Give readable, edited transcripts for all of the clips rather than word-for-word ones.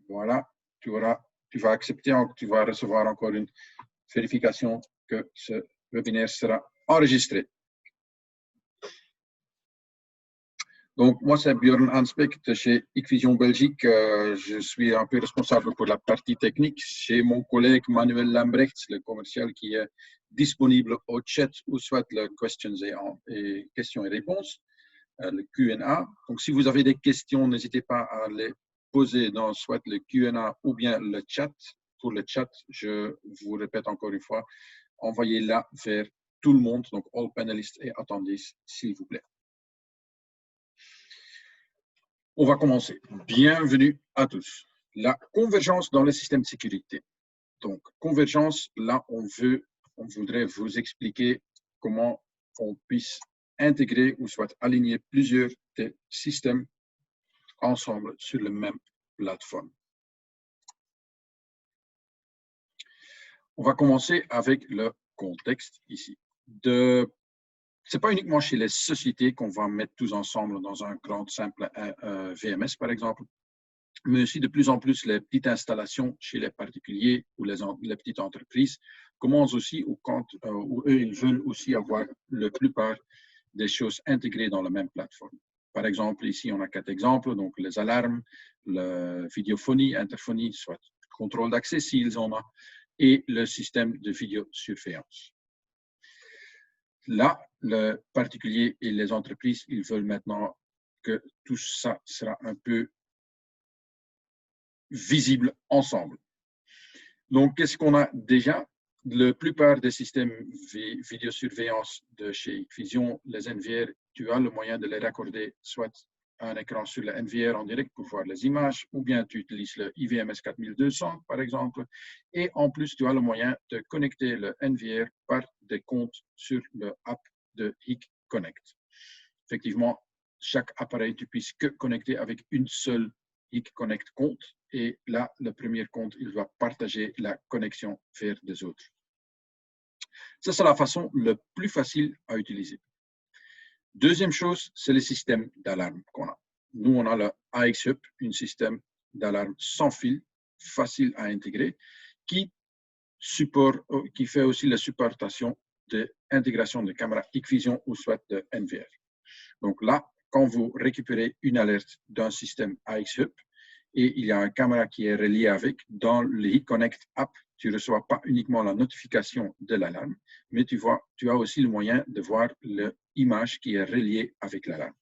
Voilà, tu vas accepter, tu vas recevoir encore une vérification que ce webinaire sera enregistré. Donc, moi, c'est Björn Anspek de chez Hikvision Belgique. Je suis un peu responsable pour la partie technique. J'ai mon collègue Manuel Lambrecht, le commercial, qui est disponible au chat ou soit le questions et réponses, le Q&A. Donc, si vous avez des questions, n'hésitez pas à les poser dans soit le Q&A ou bien le chat. Pour le chat, je vous répète encore une fois, envoyez-la vers tout le monde, donc all panelists et attendees, s'il vous plaît. On va commencer. Bienvenue à tous. La convergence dans le système de sécurité. Donc, convergence, là, on voudrait vous expliquer comment on puisse intégrer ou soit aligner plusieurs des systèmes ensemble sur la même plateforme. On va commencer avec le contexte ici. Ce n'est pas uniquement chez les sociétés qu'on va mettre tous ensemble dans un grand simple VMS, par exemple, mais aussi de plus en plus les petites installations chez les particuliers ou les petites entreprises commencent aussi, où eux, ils veulent aussi avoir la plupart des choses intégrées dans la même plateforme. Par exemple, ici, on a 4 exemples, donc les alarmes, la vidéophonie, interphonie, soit contrôle d'accès s'ils en ont, et le système de vidéosurveillance. Là, les particuliers et les entreprises, ils veulent maintenant que tout ça sera un peu visible ensemble. Donc, qu'est-ce qu'on a déjà? La plupart des systèmes vidéosurveillance de chez Hikvision, les NVR, tu as le moyen de les raccorder soit à un écran sur le NVR en direct pour voir les images, ou bien tu utilises le IVMS 4200, par exemple, et en plus, tu as le moyen de connecter le NVR par des comptes sur le app de HIC Connect. Effectivement, chaque appareil, tu puisses que connecter avec une seule HIC Connect compte, et là, le premier compte, il doit partager la connexion vers des autres. Ça, c'est la façon la plus facile à utiliser. Deuxième chose, c'est le système d'alarme qu'on a. Nous, on a le AX-Hub, un système d'alarme sans fil, facile à intégrer, qui fait aussi la supportation de l'intégration de caméras Hikvision ou soit de NVR. Donc là, quand vous récupérez une alerte d'un système AX-Hub, et il y a une caméra qui est reliée avec, dans le HIC Connect app, tu ne reçois pas uniquement la notification de l'alarme, mais tu as aussi le moyen de voir l'image qui est reliée avec l'alarme.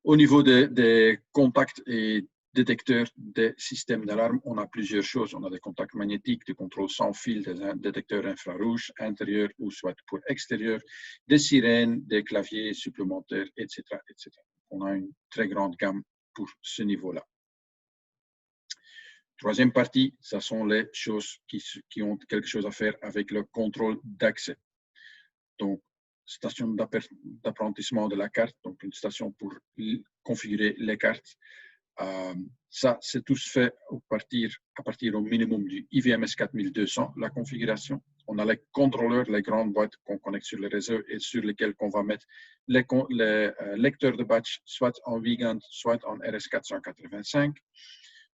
Au niveau des contacts et détecteurs des systèmes d'alarme, on a plusieurs choses. On a des contacts magnétiques, des contrôles sans fil, des détecteurs infrarouges, intérieurs ou soit pour extérieur, des sirènes, des claviers supplémentaires, etc., etc. On a une très grande gamme pour ce niveau-là. Troisième partie, ce sont les choses qui ont quelque chose à faire avec le contrôle d'accès. Donc, station d'apprentissement de la carte, donc une station pour configurer les cartes. Ça, c'est tout fait à partir au minimum du IVMS 4200, la configuration. On a les contrôleurs, les grandes boîtes qu'on connecte sur le réseau et sur lesquelles on va mettre les lecteurs de batch, soit en Vigand, soit en RS485.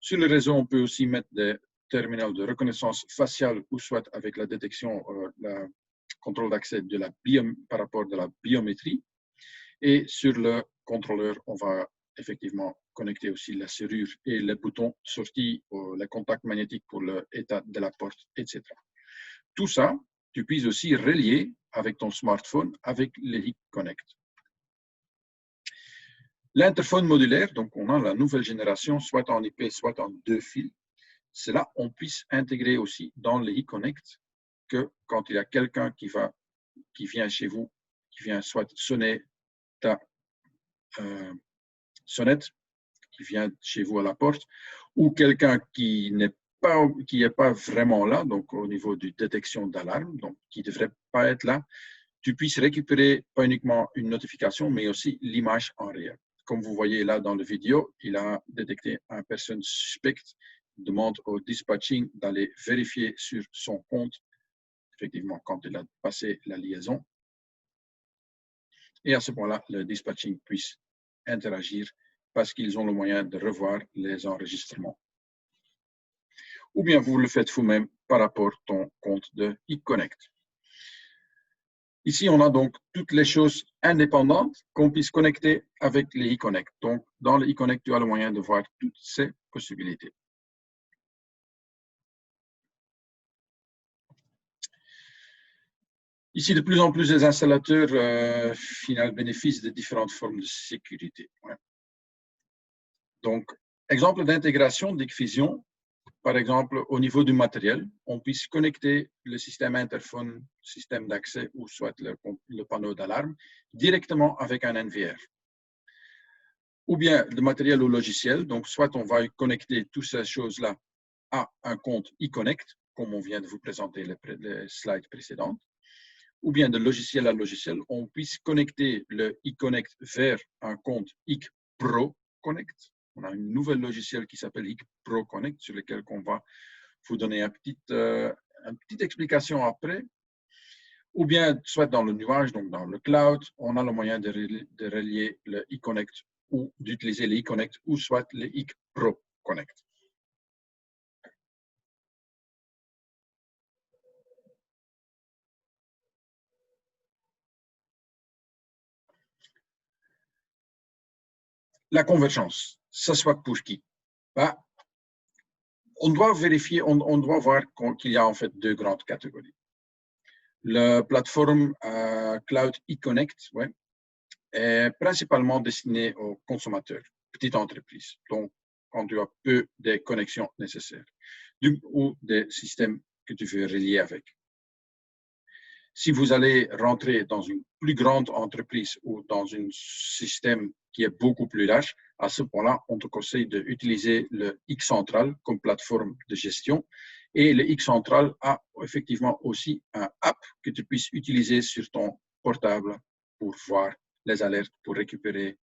Sur le réseau, on peut aussi mettre des terminaux de reconnaissance faciale ou soit avec la détection, le contrôle d'accès par rapport à la biométrie. Et sur le contrôleur, on va effectivement connecter aussi la serrure et les boutons sortis, les contacts magnétiques pour l'état de la porte, etc. Tout ça, tu puisses aussi relier avec ton smartphone avec le HIC Connect. L'interphone modulaire, donc on a la nouvelle génération, soit en IP, soit en 2 fils. C'est là on puisse intégrer aussi dans le HIC Connect que quand il y a quelqu'un qui vient chez vous, qui vient soit sonner ta sonnette, qui vient chez vous à la porte, ou quelqu'un qui n'est pas vraiment là, donc au niveau de détection d'alarme, donc qui ne devrait pas être là, tu puisses récupérer pas uniquement une notification, mais aussi l'image en réel. Comme vous voyez là dans la vidéo, il a détecté une personne suspecte, demande au dispatching d'aller vérifier sur son compte, effectivement, quand il a passé la liaison. Et à ce point-là, le dispatching puisse interagir parce qu'ils ont le moyen de revoir les enregistrements. Ou bien vous le faites vous-même par rapport à ton compte de eConnect. Ici, on a donc toutes les choses indépendantes qu'on puisse connecter avec les eConnect. Donc, dans le eConnect, tu as le moyen de voir toutes ces possibilités. Ici, de plus en plus, les installateurs final bénéficient de différentes formes de sécurité. Ouais. Donc, exemple d'intégration d'Hikvision, par exemple, au niveau du matériel, on puisse connecter le système interphone, système d'accès ou soit le panneau d'alarme directement avec un NVR. Ou bien le matériel ou logiciel, donc soit on va connecter toutes ces choses-là à un compte eConnect, comme on vient de vous présenter les slides précédentes, ou bien de logiciel à logiciel, on puisse connecter le eConnect vers un compte ePro Connect. On a un nouvel logiciel qui s'appelle ePro Connect, sur lequel on va vous donner une petite explication après. Ou bien, soit dans le nuage, donc dans le cloud, on a le moyen de relier le eConnect ou d'utiliser le eConnect ou soit le ePro Connect. La convergence, ça soit pour qui? Bah, on doit vérifier, on doit voir qu'il y a en fait deux grandes catégories. La plateforme Cloud eConnect est principalement destinée aux consommateurs, petites entreprises, donc quand tu as peu de connexions nécessaires, ou des systèmes que tu veux relier avec. Si vous allez rentrer dans une plus grande entreprise ou dans un système qui est beaucoup plus large, à ce point-là, on te conseille d'utiliser le X-Central comme plateforme de gestion. Et le X-Central a effectivement aussi un app que tu puisses utiliser sur ton portable pour voir les alertes, pour récupérer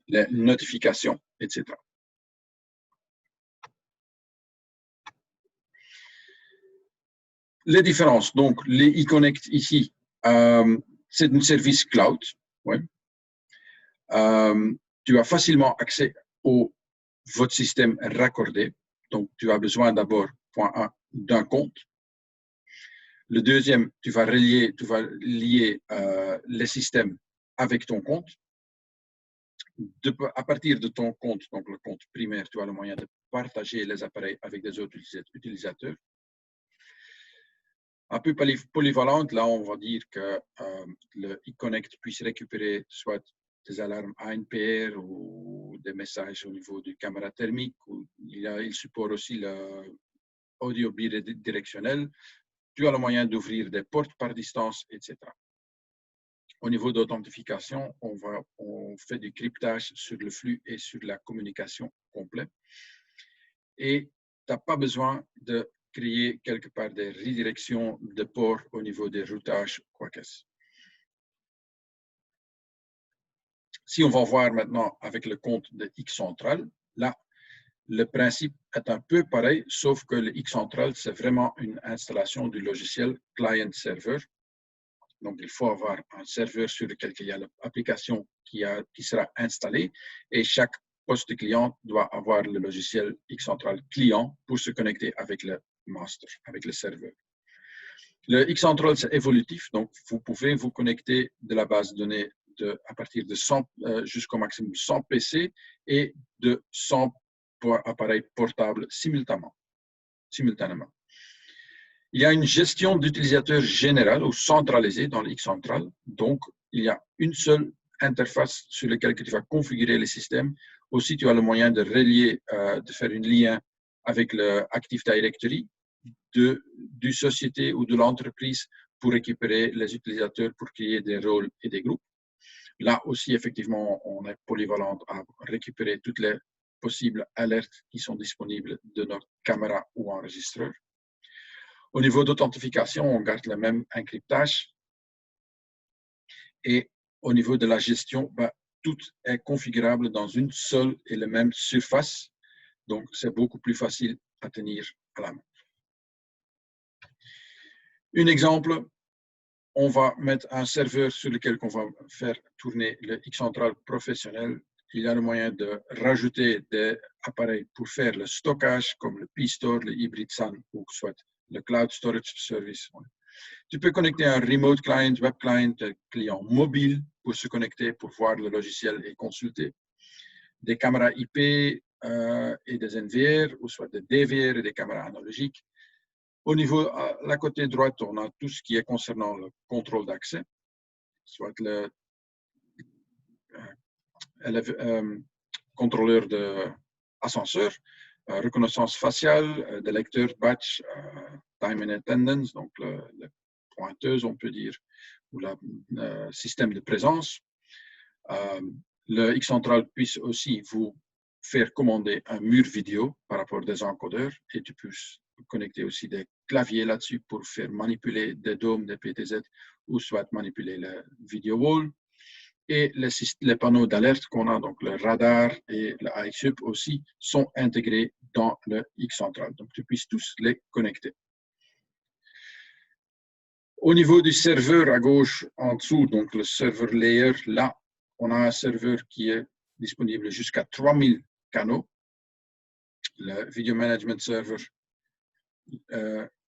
les notifications, etc. Les différences, donc les eConnect ici, c'est un service cloud. Ouais. Tu as facilement accès à votre système raccordé. Donc, tu as besoin d'abord, point 1, d'un compte. Le deuxième, tu vas lier les systèmes avec ton compte. À partir de ton compte, donc le compte primaire, tu as le moyen de partager les appareils avec des autres utilisateurs. Un peu polyvalente, là, on va dire que le eConnect puisse récupérer soit des alarmes ANPR ou des messages au niveau du caméra thermique. Il supporte aussi l'audio bidirectionnel. Tu as le moyen d'ouvrir des portes par distance, etc. Au niveau d'authentification, on fait du cryptage sur le flux et sur la communication complète. Et tu n'as pas besoin de créer quelque part des redirections de ports au niveau des routages, quoi que ce soit. Si on va voir maintenant avec le compte de X-Central, là, le principe est un peu pareil, sauf que le X-Central, c'est vraiment une installation du logiciel client-serveur. Donc, il faut avoir un serveur sur lequel il y a l'application qui sera installée et chaque poste client doit avoir le logiciel X-Central client pour se connecter avec le master, avec le serveur. Le X-Central, c'est évolutif, donc vous pouvez vous connecter de la base de données à partir de 100 jusqu'au maximum 100 PC et de 100 appareils portables simultanément. Il y a une gestion d'utilisateurs générale ou centralisée dans le X-Central. Donc, il y a une seule interface sur laquelle tu vas configurer les systèmes. Aussi, tu as le moyen de relier, de faire un lien avec le Active Directory du société ou de l'entreprise pour récupérer les utilisateurs pour créer des rôles et des groupes. Là aussi, effectivement, on est polyvalent à récupérer toutes les possibles alertes qui sont disponibles de notre caméra ou enregistreur. Au niveau d'authentification, on garde le même encryptage. Et au niveau de la gestion, tout est configurable dans une seule et la même surface. Donc, c'est beaucoup plus facile à tenir à la main. Un exemple, on va mettre un serveur sur lequel on va faire tourner le X-Central professionnel il y a le moyen de rajouter des appareils pour faire le stockage, comme le P-Store, le Hybrid SAN ou soit le Cloud Storage Service. Tu peux connecter un remote client, web client, un client mobile pour se connecter, pour voir le logiciel et consulter. Des caméras IP et des NVR, ou soit des DVR et des caméras analogiques. Au niveau, à la côté droite, on a tout ce qui est concernant le contrôle d'accès, soit le contrôleur d'ascenseur, reconnaissance faciale, délecteur, badge, time and attendance, donc la pointeuse, on peut dire, ou le système de présence. Le X-Central puisse aussi vous faire commander un mur vidéo par rapport à des encodeurs et tu peux connecter aussi des claviers là-dessus pour faire manipuler des dômes, des PTZ ou soit manipuler le video wall. Et les panneaux d'alerte qu'on a, donc le radar et le iSUP aussi, sont intégrés dans le X-Central. Donc, tu puisses tous les connecter. Au niveau du serveur à gauche en dessous, donc le serveur layer, là, on a un serveur qui est disponible jusqu'à 3000 canaux. Le Video Management Server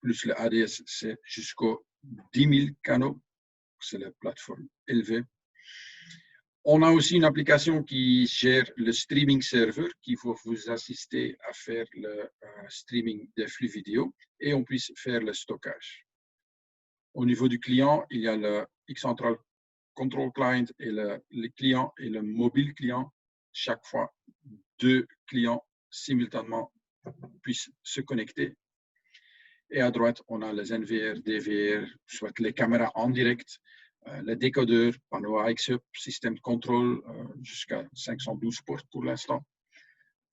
plus le ADS, c'est jusqu'aux 10 000 canaux. C'est la plateforme élevée. On a aussi une application qui gère le streaming server qui va vous assister à faire le streaming des flux vidéo et on puisse faire le stockage. Au niveau du client, il y a le X-Central Control Client et le client et le mobile client. Chaque fois, 2 clients simultanément puissent se connecter. Et à droite, on a les NVR, DVR, soit les caméras en direct, les décodeurs, panneau AXUP, système de contrôle jusqu'à 512 ports pour l'instant.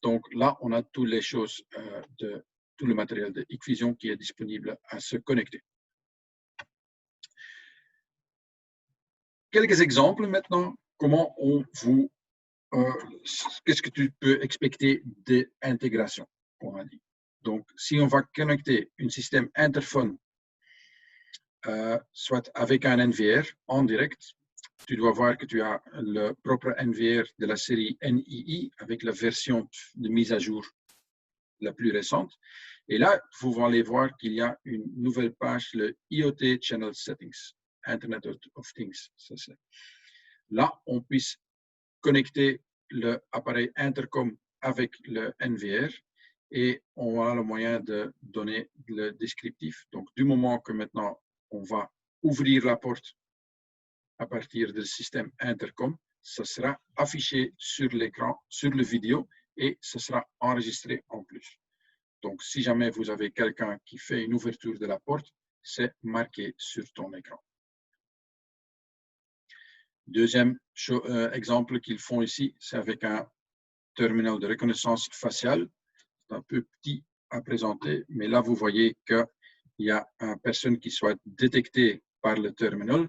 Donc là, on a toutes les choses, tout le matériel de Hikvision qui est disponible à se connecter. Quelques exemples maintenant, comment on vous, qu'est-ce que tu peux expecter d'intégration, on a dit. Donc, si on va connecter un système interphone, soit avec un NVR en direct, tu dois voir que tu as le propre NVR de la série NII avec la version de mise à jour la plus récente. Et là, vous allez voir qu'il y a une nouvelle page, le IoT Channel Settings, Internet of Things. Là, on puisse connecter l'appareil intercom avec le NVR et on a le moyen de donner le descriptif. Donc, du moment que maintenant, on va ouvrir la porte à partir du système intercom, ça sera affiché sur l'écran, sur le vidéo et ce sera enregistré en plus. Donc, si jamais vous avez quelqu'un qui fait une ouverture de la porte, c'est marqué sur ton écran. Deuxième exemple qu'ils font ici, c'est avec un terminal de reconnaissance faciale. C'est un peu petit à présenter, mais là, vous voyez qu'il y a une personne qui soit détectée par le terminal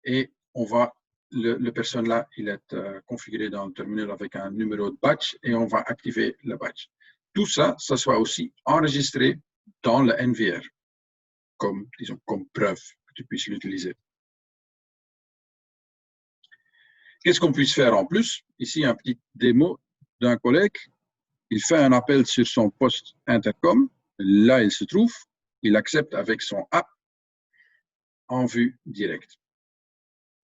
et on va, le personne là, il est configuré dans le terminal avec un numéro de badge et on va activer le badge. Tout ça, ça soit aussi enregistré dans le NVR, comme, disons, comme preuve que tu puisses l'utiliser. Qu'est-ce qu'on puisse faire en plus? Ici, un petit démo d'un collègue. Il fait un appel sur son poste intercom. Là, il se trouve. Il accepte avec son app en vue directe.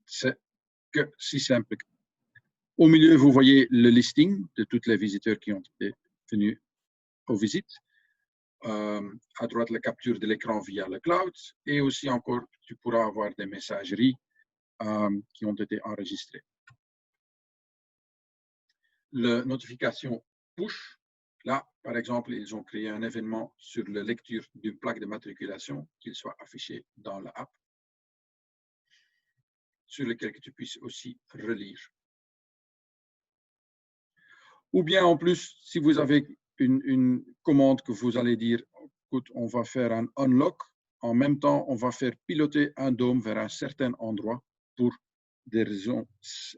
C'est que si simple. Au milieu, vous voyez le listing de tous les visiteurs qui ont été venus aux visites. À droite, la capture de l'écran via le cloud. Et aussi encore, tu pourras avoir des messageries qui ont été enregistrées. La notification push, là, par exemple, ils ont créé un événement sur la lecture d'une plaque de matriculation, qu'il soit affiché dans l'app, sur lequel tu puisses aussi relire. Ou bien en plus, si vous avez une commande que vous allez dire, écoute, on va faire un unlock, en même temps, on va faire piloter un dôme vers un certain endroit pour des raisons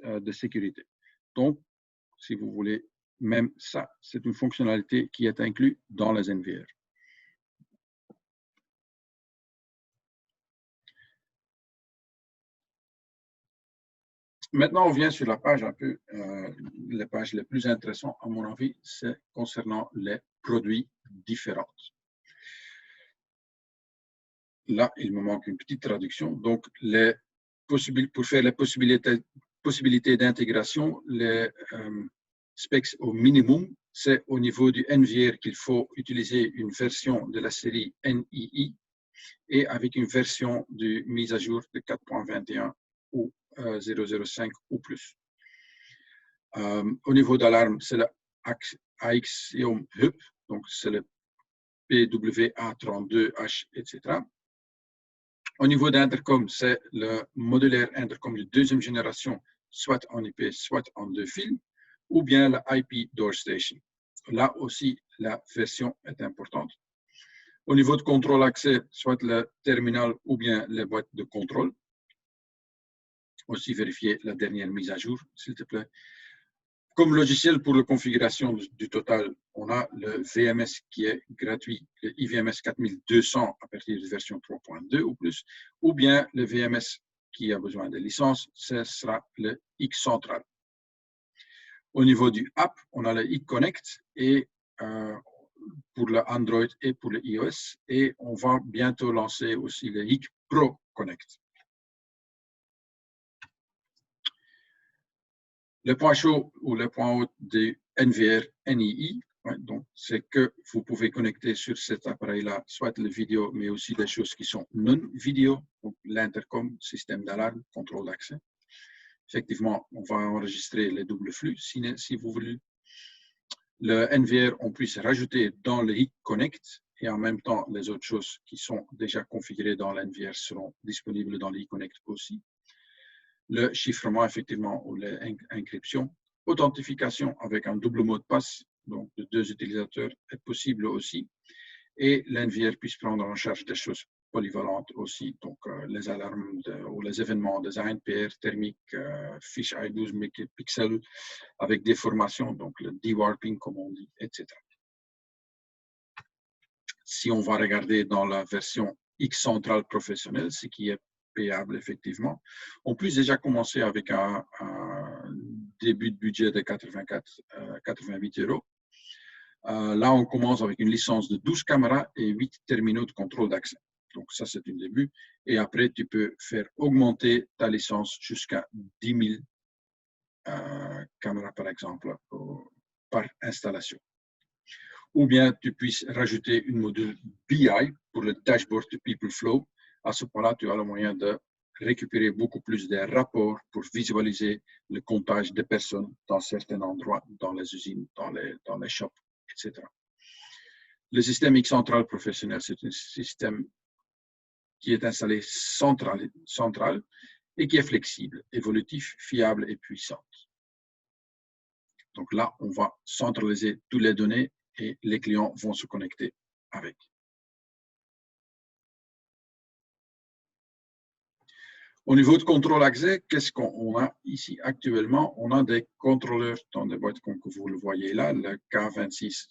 de sécurité. Donc, si vous voulez, même ça, c'est une fonctionnalité qui est inclue dans les NVR. Maintenant, on vient sur la page un peu, la page la plus intéressante, à mon avis, c'est concernant les produits différents. Là, il me manque une petite traduction. Donc, pour faire les possibilités d'intégration, les specs au minimum, c'est au niveau du NVR qu'il faut utiliser une version de la série NII et avec une version de mise à jour de 4.21 ou 0.05 ou plus. Au niveau d'alarme, c'est le Axiom Hub, donc c'est le PWA32H, etc. Au niveau d'intercom, c'est le modulaire intercom de deuxième génération, soit en IP, soit en 2 fils, ou bien le IP Door Station. Là aussi, la version est importante. Au niveau de contrôle accès, soit le terminal ou bien les boîtes de contrôle. Aussi vérifier la dernière mise à jour, s'il te plaît. Comme logiciel pour la configuration du total, on a le VMS qui est gratuit, le IVMS 4200 à partir de version 3.2 ou plus, ou bien le VMS qui a besoin de licence, ce sera le X Central. Au niveau du app, on a le X Connect et pour le Android et pour le iOS, et on va bientôt lancer aussi le X Pro Connect. Le point chaud ou le point haut du NVR NII, donc c'est que vous pouvez connecter sur cet appareil-là soit le vidéo, mais aussi des choses qui sont non vidéo, donc l'intercom, système d'alarme, contrôle d'accès. Effectivement, on va enregistrer les doubles flux si vous voulez. Le NVR, on puisse rajouter dans le X Connect et en même temps, les autres choses qui sont déjà configurées dans l'NVR seront disponibles dans le X Connect aussi. Le chiffrement, effectivement, ou l'encryption. Authentification avec un double mot de passe, donc de 2 utilisateurs, est possible aussi. Et l'NVR puisse prendre en charge des choses polyvalentes aussi, donc les alarmes ou les événements des ANPR thermiques, fisheye 12 pixels avec des formations, donc le dewarping, comme on dit, etc. Si on va regarder dans la version X Central professionnelle, ce qui est payable effectivement. On peut déjà commencer avec un début de budget de 88 €. Là, on commence avec une licence de 12 caméras et 8 terminaux de contrôle d'accès. Donc ça, c'est un début. Et après, tu peux faire augmenter ta licence jusqu'à 10 000 caméras, par exemple, par installation. Ou bien tu puisses rajouter une module BI pour le dashboard de PeopleFlow. À ce point-là, tu as le moyen de récupérer beaucoup plus de rapports pour visualiser le comptage des personnes dans certains endroits, dans les usines, dans les shops, etc. Le système X Central professionnel, c'est un système qui est installé central et qui est flexible, évolutif, fiable et puissant. Donc là, on va centraliser toutes les données et les clients vont se connecter avec. Au niveau de contrôle accès, qu'est-ce qu'on a ici actuellement? On a des contrôleurs dans des boîtes comme vous le voyez là, le K26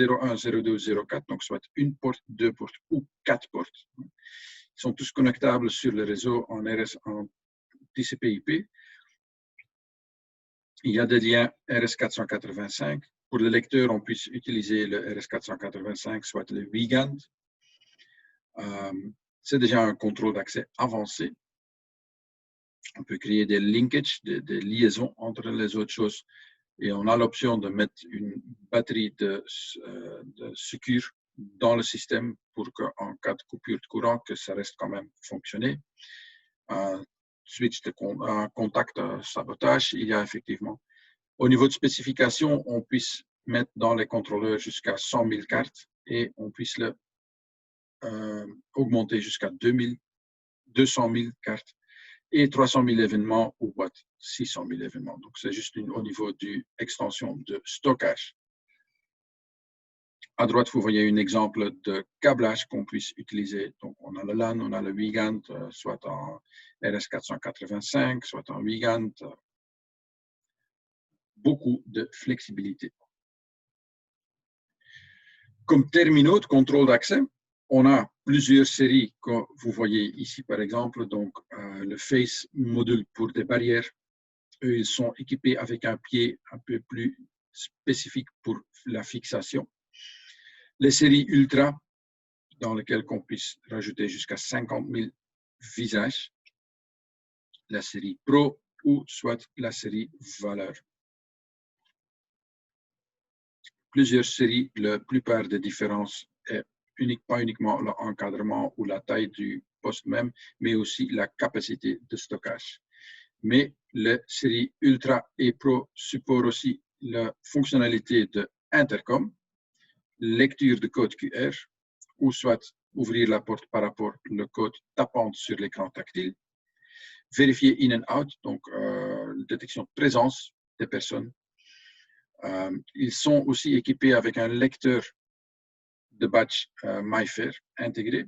01 02 04, donc soit une porte, 2 portes ou 4 portes. Ils sont tous connectables sur le réseau en TCP/IP. Il y a des liens RS485. Pour le lecteur, on puisse utiliser le RS485, soit le WeGAN. C'est déjà un contrôle d'accès avancé. On peut créer des linkages, des liaisons entre les autres choses. Et on a l'option de mettre une batterie de secure dans le système pour qu'en cas de coupure de courant, que ça reste quand même fonctionner. Switch de contact sabotage, il y a effectivement. Au niveau de spécification, on puisse mettre dans les contrôleurs jusqu'à 100 000 cartes et on puisse le augmenter jusqu'à 200 000 cartes et 300 000 événements ou 600 000 événements. Donc, c'est juste au niveau de l'extension de stockage. À droite, vous voyez un exemple de câblage qu'on puisse utiliser. Donc, on a le LAN, on a le WeGAN, soit en RS485, soit en WeGAN. Beaucoup de flexibilité. Comme terminaux de contrôle d'accès, on a plusieurs séries que vous voyez ici, par exemple, donc le Face module pour des barrières, Eux, ils sont équipés avec un pied un peu plus spécifique pour la fixation. Les séries Ultra, dans lesquelles on puisse rajouter jusqu'à 50 000 visages. La série Pro ou soit la série Valeur. Plusieurs séries, la plupart des différences est pas uniquement l'encadrement ou la taille du poste même, mais aussi la capacité de stockage. Mais la série Ultra et Pro supporte aussi la fonctionnalité de intercom, lecture de code QR, ou soit ouvrir la porte par rapport au code tapant sur l'écran tactile, vérifier in and out, donc détection de présence des personnes. Ils sont aussi équipés avec un lecteur de badge MyFair intégré,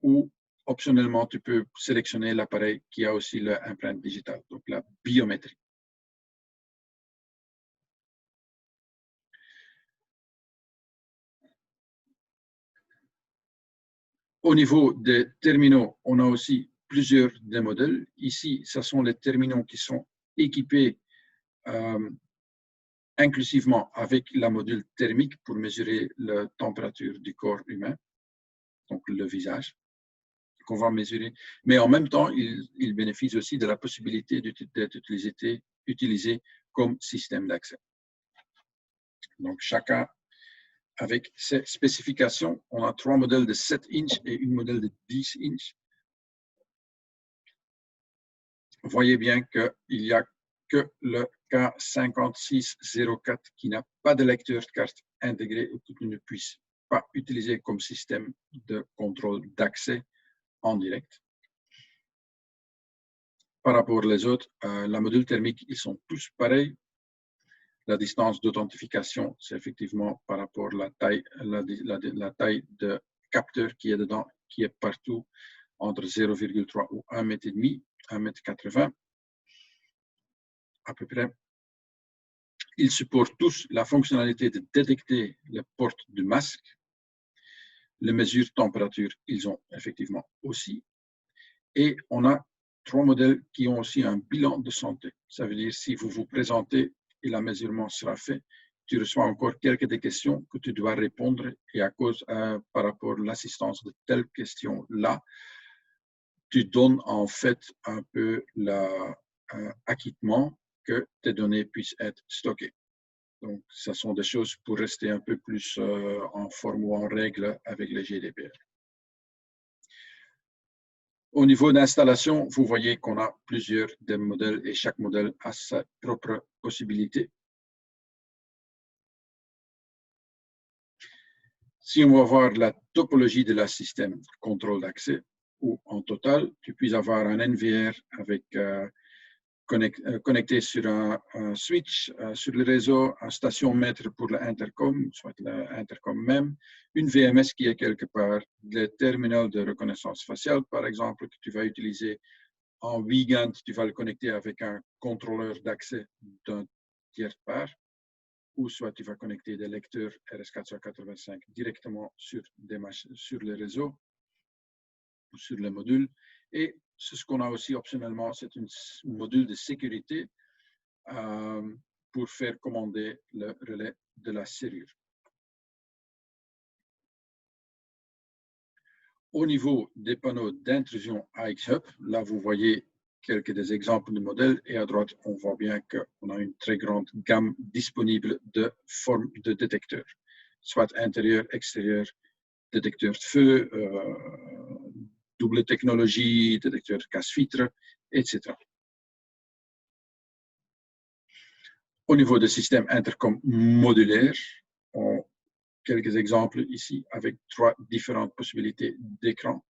ou optionnellement, tu peux sélectionner l'appareil qui a aussi l'empreinte digitale, donc la biométrie. Au niveau des terminaux, on a aussi plusieurs des modèles. Ici, ce sont les terminaux qui sont équipés inclusivement avec la module thermique pour mesurer la température du corps humain, donc le visage, qu'on va mesurer. Mais en même temps, il bénéficie aussi de la possibilité d'être utilisé comme système d'accès. Donc, chacun avec ses spécifications. On a 3 modèles de 7 inches et une modèle de 10 inches. Vous voyez bien qu'il n'y a que le K5604 qui n'a pas de lecteur de carte intégré et qui ne puisse pas utiliser comme système de contrôle d'accès en direct. Par rapport aux autres, la module thermique, ils sont tous pareils. La distance d'authentification, c'est effectivement par rapport à la taille de capteur qui est dedans, qui est partout entre 0,3 ou 1,5 m, 1,80 m à peu près. Ils supportent tous la fonctionnalité de détecter les portes du masque. Les mesures de température, ils ont effectivement aussi. Et on a 3 modèles qui ont aussi un bilan de santé. Ça veut dire si vous vous présentez et le mesurement sera fait, tu reçois encore quelques des questions que tu dois répondre et à cause par rapport à l'assistance de telles questions-là, tu donnes en fait un peu l'acquittement que tes données puissent être stockées. Donc, ce sont des choses pour rester un peu plus en forme ou en règle avec les GDPR. Au niveau d'installation, vous voyez qu'on a plusieurs des modèles et chaque modèle a sa propre possibilité. Si on va voir la topologie de la système contrôle d'accès, où en total, tu puisses avoir un NVR avec connecté sur un switch, sur le réseau, un station-mètre pour l'intercom, soit l'intercom même, une VMS qui est quelque part, le terminal de reconnaissance faciale, par exemple, que tu vas utiliser en weekend, tu vas le connecter avec un contrôleur d'accès d'un tiers part, ou soit tu vas connecter des lecteurs RS485 directement sur les réseaux ou sur les modules. Et ce qu'on a aussi optionnellement, c'est un module de sécurité pour faire commander le relais de la serrure. Au niveau des panneaux d'intrusion AX-Hub, là vous voyez quelques des exemples de modèles et à droite on voit bien qu'on a une très grande gamme disponible de formes de détecteurs, soit intérieur, extérieur, détecteur de feu, double technologie, détecteur de casse-vitre, etc. Au niveau des systèmes intercom modulaires, on a quelques exemples ici avec 3 différentes possibilités d'écran.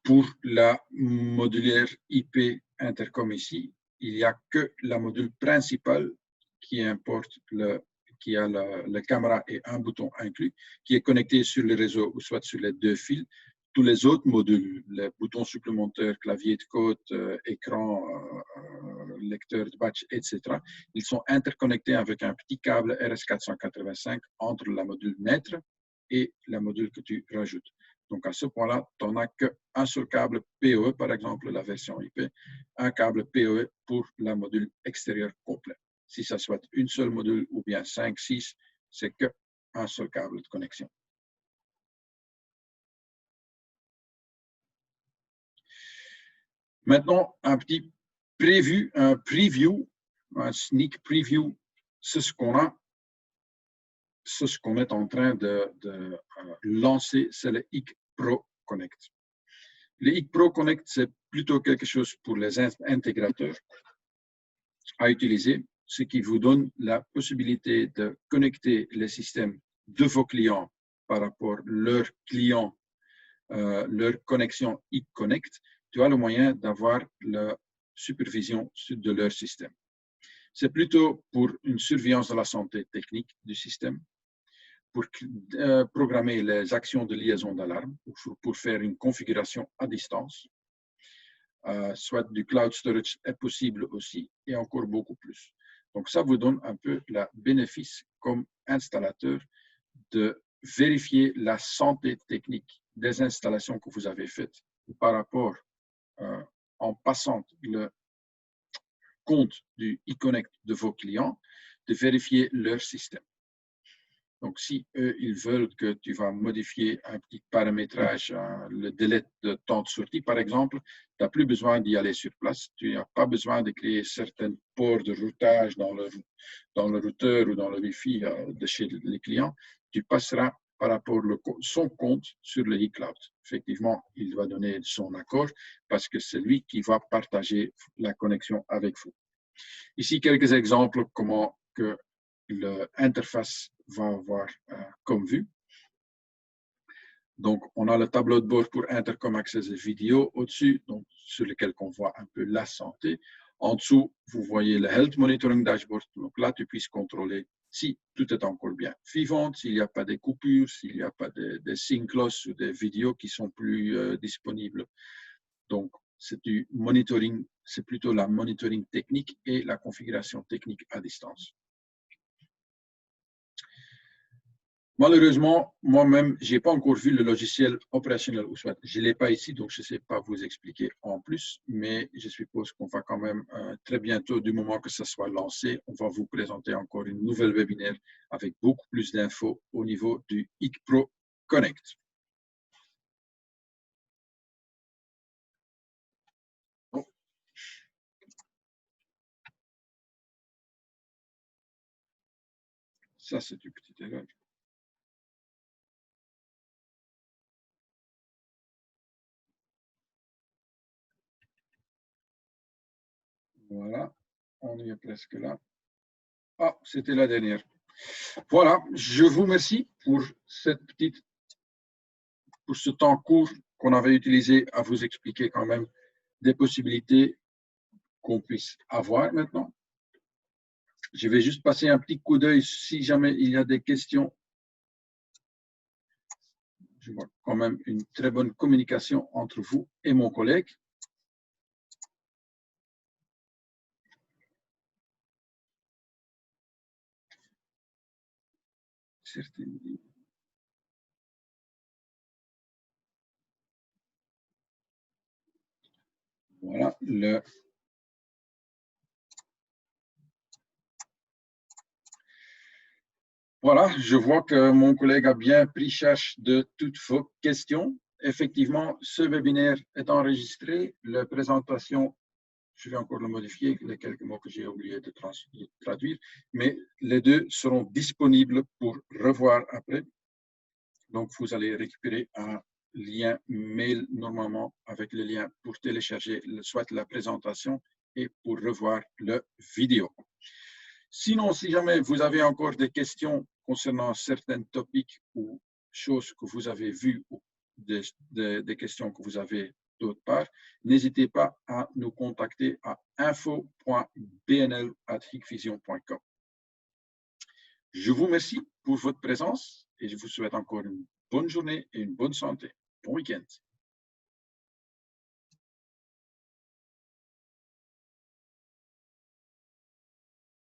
Pour la modulaire IP intercom ici, il n'y a que la module principale qui importe qui a la caméra et un bouton inclus, qui est connecté sur le réseau ou soit sur les 2 fils. Tous les autres modules, les boutons supplémentaires, clavier de code, écran, lecteur de batch, etc., ils sont interconnectés avec un petit câble RS485 entre la module maître et la module que tu rajoutes. Donc, à ce point-là, tu n'en as qu'un seul câble PoE, par exemple, la version IP, un câble PoE pour la module extérieure complet. Si ça soit une seule module ou bien 5, 6, c'est qu'un seul câble de connexion. Maintenant, un petit preview, un sneak preview, c'est ce qu'on a. C'est ce qu'on est en train de lancer, c'est le HIC Pro Connect. Le HIC Pro Connect, c'est plutôt quelque chose pour les intégrateurs à utiliser, ce qui vous donne la possibilité de connecter les systèmes de vos clients par rapport à leurs clients, leur connexion HIC Connect. Tu as le moyen d'avoir la supervision de leur système. C'est plutôt pour une surveillance de la santé technique du système, pour programmer les actions de liaison d'alarme, pour faire une configuration à distance. Soit du cloud storage est possible aussi, et encore beaucoup plus. Donc ça vous donne un peu le bénéfice comme installateur de vérifier la santé technique des installations que vous avez faites par rapport en passant le compte du e-connect de vos clients, de vérifier leur système. Donc, si eux, ils veulent que tu vas modifier un petit paramétrage, le délai de temps de sortie, par exemple, tu n'as plus besoin d'y aller sur place. Tu n'as pas besoin de créer certains ports de routage dans le routeur ou dans le Wi-Fi de chez les clients. Tu passeras par rapport à son compte sur le e-cloud. Effectivement, il va donner son accord parce que c'est lui qui va partager la connexion avec vous. Ici, quelques exemples comment que l'interface va avoir comme vue. Donc, on a le tableau de bord pour Intercom Access et vidéo au-dessus, donc sur lequel on voit un peu la santé. En dessous, vous voyez le Health Monitoring Dashboard. Donc là, tu puisses contrôler si tout est encore bien vivant, s'il n'y a pas de coupures, s'il n'y a pas de sync loss ou des vidéos qui sont plus disponibles. Donc, c'est du monitoring, c'est plutôt la monitoring technique et la configuration technique à distance. Malheureusement, moi-même, je n'ai pas encore vu le logiciel opérationnel, ou soit je ne l'ai pas ici, donc je ne sais pas vous expliquer en plus, mais je suppose qu'on va quand même très bientôt, du moment que ça soit lancé, on va vous présenter encore une nouvelle webinaire avec beaucoup plus d'infos au niveau du HIC Pro Connect. Oh. Ça, c'est une petite erreur. Voilà, on y est presque là. Ah, c'était la dernière. Voilà, je vous remercie pour ce temps court qu'on avait utilisé à vous expliquer quand même des possibilités qu'on puisse avoir maintenant. Je vais juste passer un petit coup d'œil si jamais il y a des questions. Je vois quand même une très bonne communication entre vous et mon collègue. Voilà, Voilà, je vois que mon collègue a bien pris charge de toutes vos questions. Effectivement, ce webinaire est enregistré. La présentation, je vais encore le modifier, les quelques mots que j'ai oublié de traduire, mais les deux seront disponibles pour revoir après. Donc, vous allez récupérer un lien mail normalement avec le lien pour télécharger soit la présentation et pour revoir la vidéo. Sinon, si jamais vous avez encore des questions concernant certains topics ou choses que vous avez vues ou des questions que vous avez d'autre part, n'hésitez pas à nous contacter à info.bnl@hicvision.com. Je vous remercie pour votre présence et je vous souhaite encore une bonne journée et une bonne santé. Bon week-end.